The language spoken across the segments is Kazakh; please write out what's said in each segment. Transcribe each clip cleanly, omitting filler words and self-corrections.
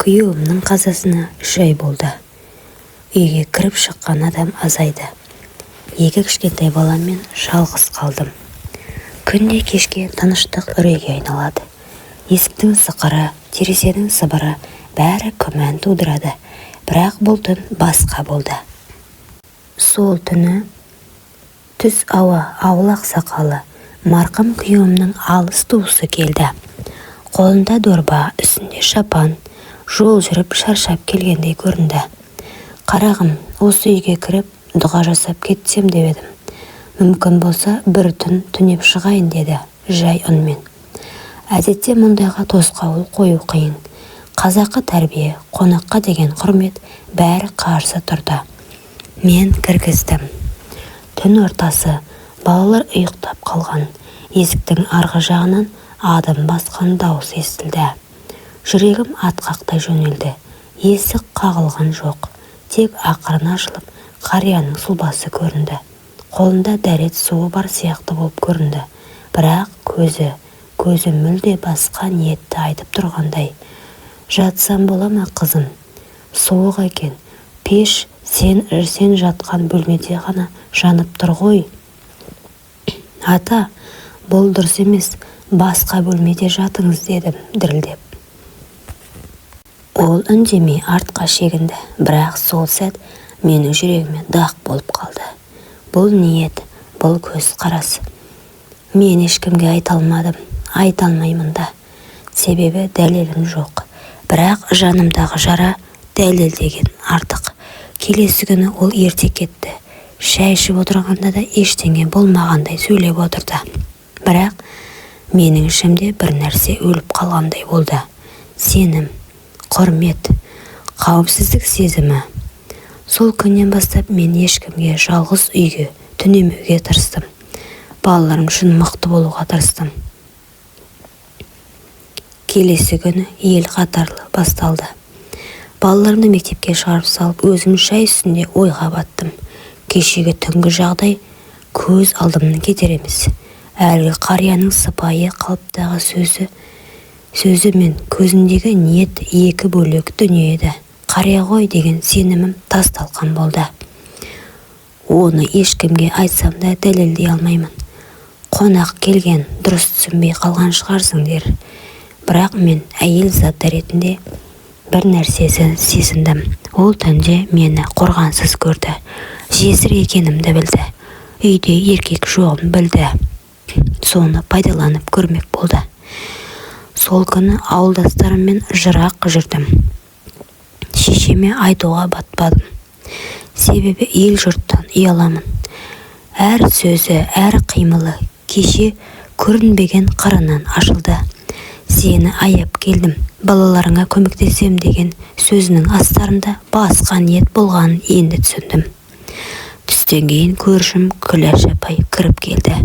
Күйеуімнің қазасына 3 ай болды. Үйге кіріп шыққан адам азайды. 2 кішкентай баламмен жалғыз қалдым. Күнде кешке тыныштық үрейге айналады. Есіктің сықыры, терезенің сыбыры бәрі күмән тудырады. Бірақ бұл түн басқа болды. Сол түні түс ауа ауыл ақсақалы марқұм күйеуімнің алыс туысы келді. Қолында дорба, үстінде шапан, жол жүріп шаршап келгендей көрінді. Қарағым, осы үйге кіріп дұға жасап кетсем деп едім. Мүмкін болса бір түн түнеп шығайын деді жай үнмен. Әдетте мұндайға тосқауыл қою қиын. Қазақы тәрбие, қонаққа деген құрмет бәрі қарсы тұрды. Мен кіргіздім. Түн ортасы, балалар ұйықтап қалған. Есіктің арғы жағынан адым басқан дауыс естілді. Жүрегім атқақтай жөнелді. Есік қағылған жоқ. Тек ақырын ашылып, қарияның сұлбасы көрінді. Қолында дәрет суы бар сияқты болып көрінді. Бірақ көзі мүлде басқа ниетті айтып тұрғандай. Жатсам бола ма, қызым? Суық екен. Пеш сен жатқан бөлмеде ғана жанып тұр ғой. Ата, бұл дұрыс емес. Басқа бөлмеде жатыңыз дедім дірілдеп. Ол үндемей артқа шегінді, бірақ сол сәт менің жүрегіме дақ болып қалды. Бұл ниет, бұл көз қарас. Мен ешкімге айта алмаймын да. Себебі дәлелім жоқ. Бірақ жанымдағы жара дәлелдеген артық. Келесі күні ол ерте кетті. Шай ішіп отырғанда да ештеңе болмағандай сөйлеп отырды. Бірақ менің ішімде бір нәрсе өліп қалғандай болды. Сенім, құрмет, қауіпсіздік сезімі. Сол күннен бастап мен ешкімге жалғыз үйге түнемеуге тырыстым. Балаларым үшін мықты болуға тырыстым. Келесі күні ел қатарлы басталды. Балаларымды мектепке шығарып салып, өзім шай үстінде ойға баттым. Кешегі түнгі жағдай көз алдымнан кетер емес. Әлгі қарияның сыпайы қалыптағы сөзі мен көзіндегі ниет екі бөлек дүние еді. Қария ғой деген сенімім тас-талқан болды. Оны ешкімге айтсам да дәлелдей алмаймын. Қонақ келген, дұрыс түсінбей қалған шығарсың дер. Бірақ мен әйел заты ретінде бір нәрсесін сезіндім. Ол түнде мені қорғансыз көрді. Жесір екенімді білді. Үйде еркек жоғын білді. Соны пайдаланып көрмек болды. Сол күні ауылдастарыммен жырақ жүрдім. Шешеме айтуға батпадым. Себебі ел жұрттан ұяламын. Әр сөзі, әр қимылы кеше көрінбеген қырынан ашылды. Сені аяп келдім, балаларыңа көмектесем деген сөзінің астарында басқа ниет болғанын енді түсіндім. Түстен кейін көршім Күләш апай кіріп келді.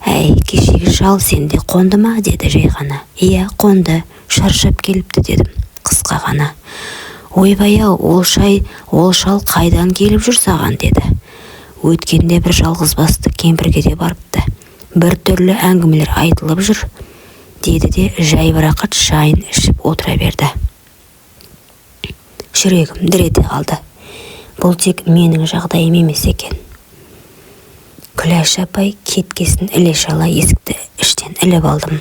Әй, кешегі шал сенде қонды ма? Деді жай ғана. Иә, қонды, шаршап келіпті дедім, қысқа ғана. Ойбай-ау, ол шал қайдан келіп жүр саған деді. Өткенде бір жалғыз басты кемпірге де барыпты. Бір түрлі әңгімелер айтылып жүр, деді де жайбарақат шайын ішіп отыра берді. Жүрегім дір ете қалды. Бұл тек менің жағдайым емес екен. Күләш апай кеткесін іле шала есікті іштен іліп алдым.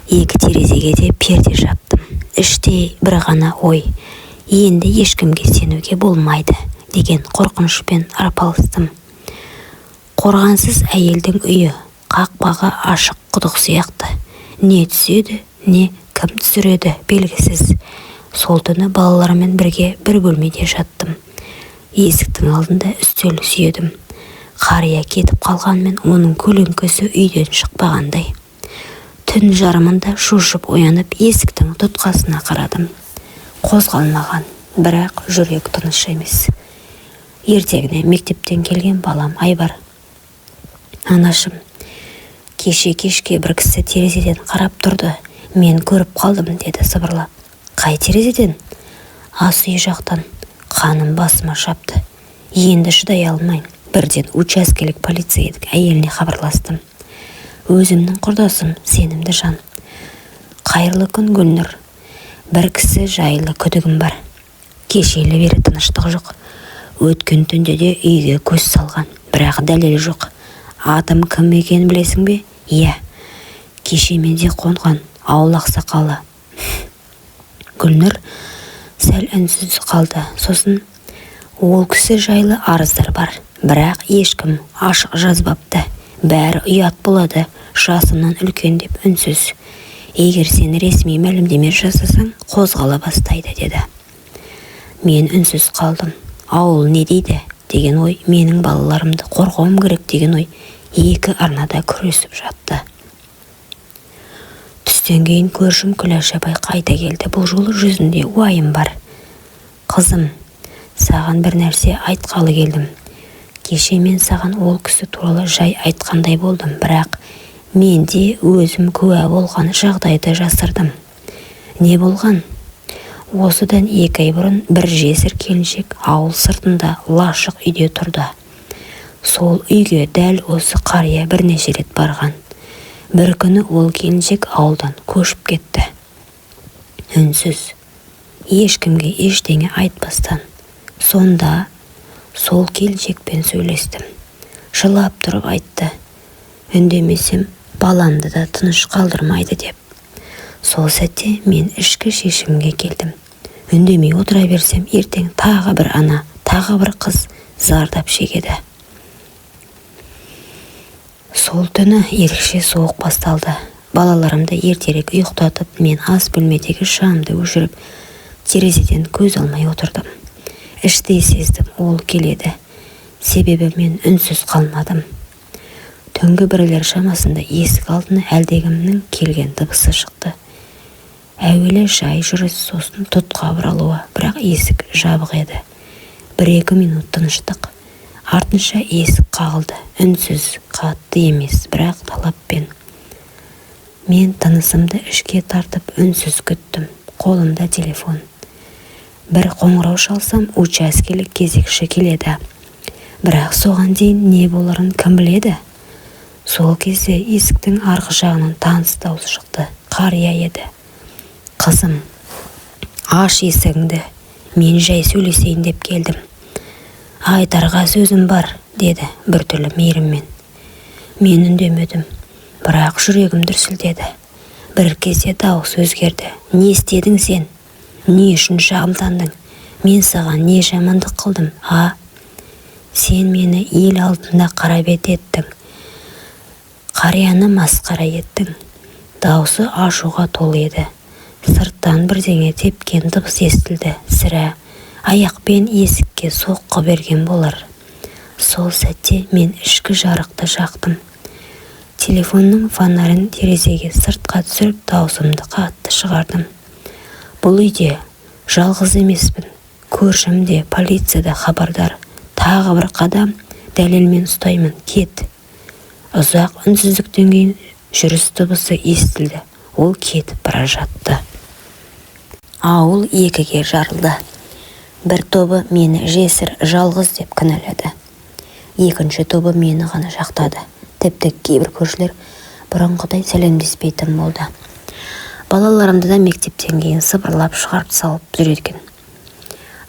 2 терезеге де перде жаптым. Іште бір ғана ой, енді ешкімге сенуге болмайды деген қорқынышпен арпалыстым. Қорғансыз әйелдің үйі қақпағы ашық құдық сияқты. Не түседі, не кім түсіреді белгісіз. Сол түні балалармен бірге бір бөлмеде жаттым. Есіктің алдында үстел сүйедім. Қария кетіп қалғанмен оның көлеңкесі үйден шықпағандай. Түн жарымында шошып оянып есіктің тұтқасына қарадым. Қозғалмаған, бірақ жүрек тыныш емес. Ертеңіне мектептен келген балам Айбар. Анашым, кешке бір кісі терезеден қарап тұрды. Мен көріп қалдым деді сыбырлап. Қай терезеден? Ас үй жақтан. Қаным басыма шапты. Енді шыдай алмайын. Бірден учаскелік полицейдің әйеліне хабарластым. Өзімнің құрдасым, сенімді жан. Қайырлы күн, Гүлнұр. бір кісі жайлы күдігім бар. Кешелі бері тыныштық жоқ. Өткен түнде де үйге көз салған, бірақ дәлел жоқ. Атым кім екенін білесің бе? Иә, кеше менде қонған ауыл ақсақалы. Гүлнұр сәл үнсіз қалды. Сосын, ол кісі жайлы арыздар бар, бірақ ешкім ашық жазбапты. Бәрі ұят болады, жасымнан үлкен деп үнсіз. Егер сен ресми мәлімдеме жасасаң, қозғала бастайды, деді. Мен үнсіз қалдым. Ауыл не дейді деген ой, менің балаларымды қорғауым керек деген ой екі арнада күресіп жатты. Түстен кейін көршім Күләш апай қайта келді. Бұл жолы жүзінде уайым бар. Қызым, саған бір нәрсе айтқалы келдім. Кеше мен саған ол кісі туралы жай айтқандай болдым, бірақ мен де өзім куә болған жағдайды жасырдым. Не болған? Осыдан 2 ай бұрын бір жесір келіншек ауыл сыртында лашық үйде тұрды. Сол үйге дәл осы қария бірнеше рет барған. Бір күні ол келіншек ауылдан көшіп кетті. Үнсіз, ешкімге ештеңе айтпастан. Сонда сол келіншекпен сөйлестім. Жылап тұрып айтты. Үндемесем, баламды да тыныш қалдырмайды деп. Сол сәтте мен ішкі шешімге келдім. Үндемей отыра берсем, ертең тағы бір ана, тағы бір қыз зардап шегеді. Сол түні ерекше суық басталды. Балаларымды ертерек ұйықтатып, мен ас бөлмедегі шамды өшіріп, терезеден көз алмай отырдым. Іштей сездім, ол келеді. Себебі мен үнсіз қалмадым. Түнгі бірлер шамасында есік алдына әлдекімнің келген дыбысы шықты. Әуелі жай жүріс, сосын тұтқа бұралуы, бірақ есік жабық еді. 1-2 минут тыныштық. Артынша есік қағылды. Үнсіз, қатты емес, бірақ талаппен. Мен тынысымды ішке тартып үнсіз күттім. Қолымда телефон. Бір қоңырау шалсам, учаскелік кезекші келеді. Бірақ соған дейін не боларын кім біледі? Сол кезде есіктің арғы жағынан таныс дауыс шықты. Қария еді. Қызым, аш есігіңді, мен жай сөйлесейін деп келдім. Айтарға сөзім бар, деді біртүрлі мейіріммен. Мен үндемедім, бірақ жүрегім дүрсілдеді. Бір кезде дауыс өзгерді. Не істедің сен? Не үшін шағымдандың? Мен саған не жамандық қылдым, а? Сен мені ел алдында қарабет еттің. Қарияны масқара еттің. Даусы ашуға толы еді. Сырттан бірдеңе тепкен дыбыс естілді. Сірә аяқпен есікке соққы берген болар. Сол сәтте мен ішкі жарықты жақтым. Телефонның фонарын терезеге сыртқа түсіріп, даусымды қатты шығардым. Бұл үйде жалғыз емеспін. Көршім де, полицияда хабардар. Тағы бір қадам, дәлелмен ұстаймын. Кет. Ұзақ үнсіздіктен кейін жүріс дыбысы естілді. Ол кетіп бара жатты. Ауыл 2-ге жарылды. Бір тобы мені жесір жалғыз деп кінәлады. Екінші тобы мені ғана жақтады. Тіпті кейбір көршілер бұрынғыдай сәлемдеспейтін болды. Балаларымды да мектептен кейін сыбырлап шығарып салып жүретін.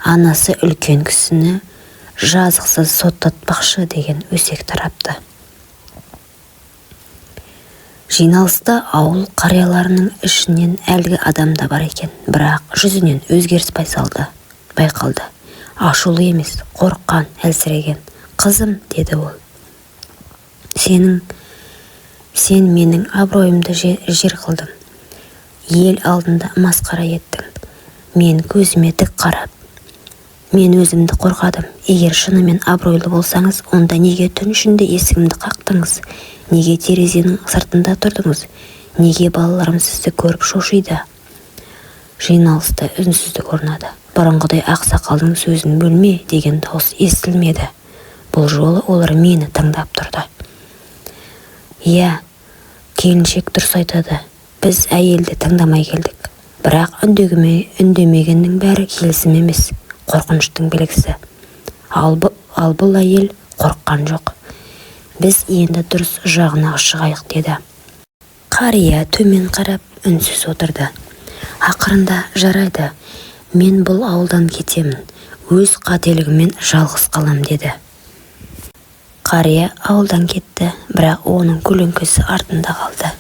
Анасы үлкен кісіні жазықсыз соттатпақшы деген өсек тарапты. Жиналыста ауыл қарияларының ішінен әлгі адамда бар екен, бірақ жүзінен өзгеріс байқалды. Ашулы емес, қорыққан, әлсіреген. Қызым, деді ол. Сен менің абыройымды жер қылдың. Ел алдында масқара еттің. Мен көзіме тік қарап. Мен өзімді қорғадым. Егер шынымен абыройлы болсаңыз, онда неге түн ішінде есігімді қақтыңыз? Неге терезенің сыртында тұрдыңыз? Неге балаларым сізді көріп шошиды? Жиналыста үнсіздік орнады. Бұрынғыдай ақсақалдың сөзін бөлме деген дауыс естілмеді. Бұл жолы олар мені тыңдап тұрды. Иә, келіншек дұрыс айтады. Біз әйелді тыңдамай келдік. Бірақ үндемегеннің бәрі келісім емес, қорқыныштың белгісі. Ал бұл әйел қорыққан жоқ. Біз енді дұрыс жағына шығайық, деді. Қария төмен қарап үнсіз отырды. Ақырында жарайды, мен бұл ауылдан кетемін, өз қателігіммен жалғыз қалам деді. Қария ауылдан кетті, бірақ оның көлеңкесі артында қалды.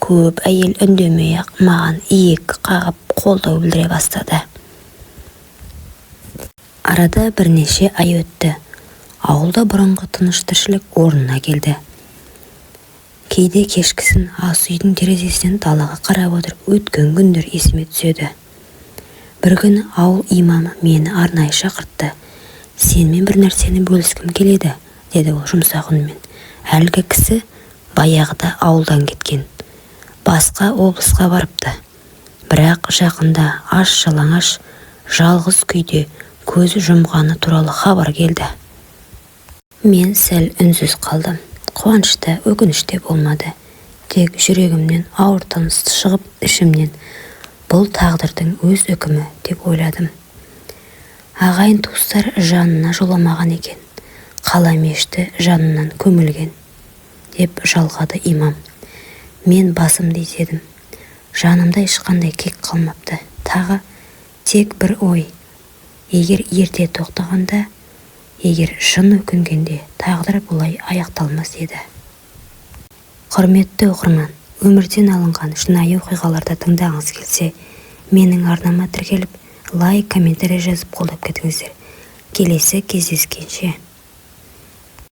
Көп әйел үндемей-ақ маған иек қағып қолдау білдіре бастады. Арада бірнеше ай өтті. Ауылда бұрынғы тыныш тіршілік орнына келді. Кейде кешкісін ас үйдің терезесінен далаға қарап отырып өткен күндер есіме түседі. Бір күні ауыл имамы мені арнайы шақыртты. Сенімен бір нәрсені бөліскім келеді, деді ол жұмсақ үнмен. Әлгі кісі баяғыда ауылдан кеткен. Басқа облысқа барыпты. Бірақ жақында аш-жалаңаш, жалғыз күйде көзі жұмғаны туралы хабар келді. Мен сәл үнсіз қалдым. Қуанышта, өкініште болмады. Тек жүрегімнен ауыр тыныс шығып, ішімнен бұл тағдырдың өз үкімі деп ойладым. Ағайын туыстар жанына жоламаған екен. Қала мешіті жанынан көмілген, деп жалғады имам. Мен басымды изедім. Жанымда ешқандай кек қалмапты. Тағы тек бір ой. Егер ерте тоқтағанда, егер шын өкінгенде, тағдыр бұлай аяқталмас еді. Құрметті оқырман, өмірден алынған шынайы оқиғаларды тыңдағыңыз келсе, менің арнама тіркеліп, лайк, комментарий жазып қолдап кетіңіздер. Келесі кездескенше.